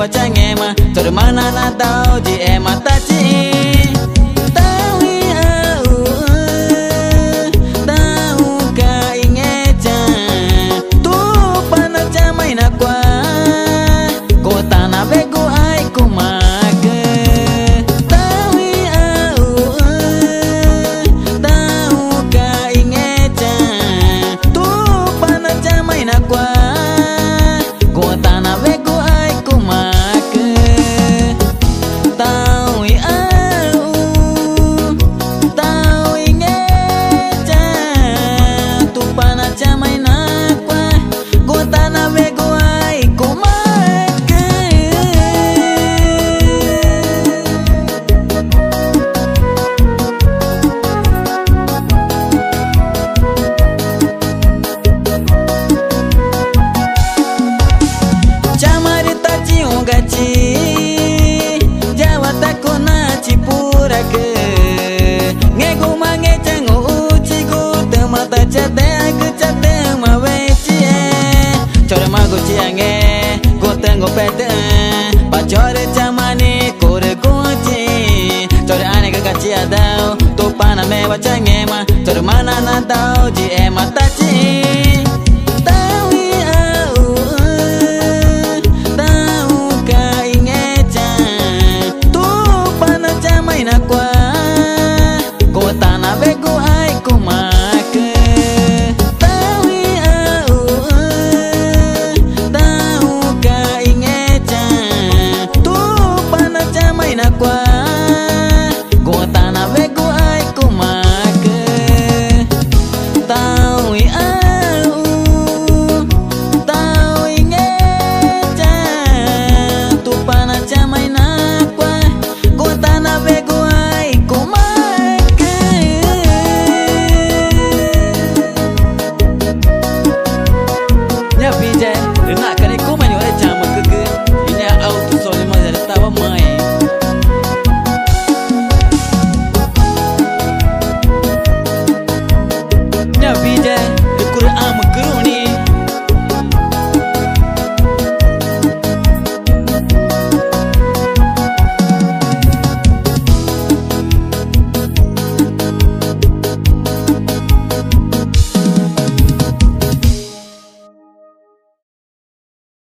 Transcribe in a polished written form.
change ma tor mana na tao ji e mata chi tao au tao ka inge cha tu pana cha mai na kwa ko ta na ve ko ai ko ma ke tao au tao ka inge cha tu pana cha mai na kwa ko ta na ve ko ai ko ma ke tao au tao inge cha tu pana cha mai na kwa ko ta na ve ko ai ko ma ke chamari ta chi unga chi jawa ta kona chi pura ke nge go ma nge chango uchi go te mata chate ma ve chi chore ma go chi ange go tengo pete pa chore chamani kore go chi chore ane ga chi adao to pana me wa change ma chore mana na dao ji e mata chi tao au tao ka inge cha tu pana cha mai na kwa ko ta na ve ko ai ko ma ke tao au tao ka inge cha tu pana cha mai na kwa ko ta na ve ko ai ko ma ke tao au tao inge cha tu pana cha mai na kwa ko ta na ve ko ai ko ma ke nya pije na kani ko ma nyore chama ke inya auto sole ma da tawa mai nya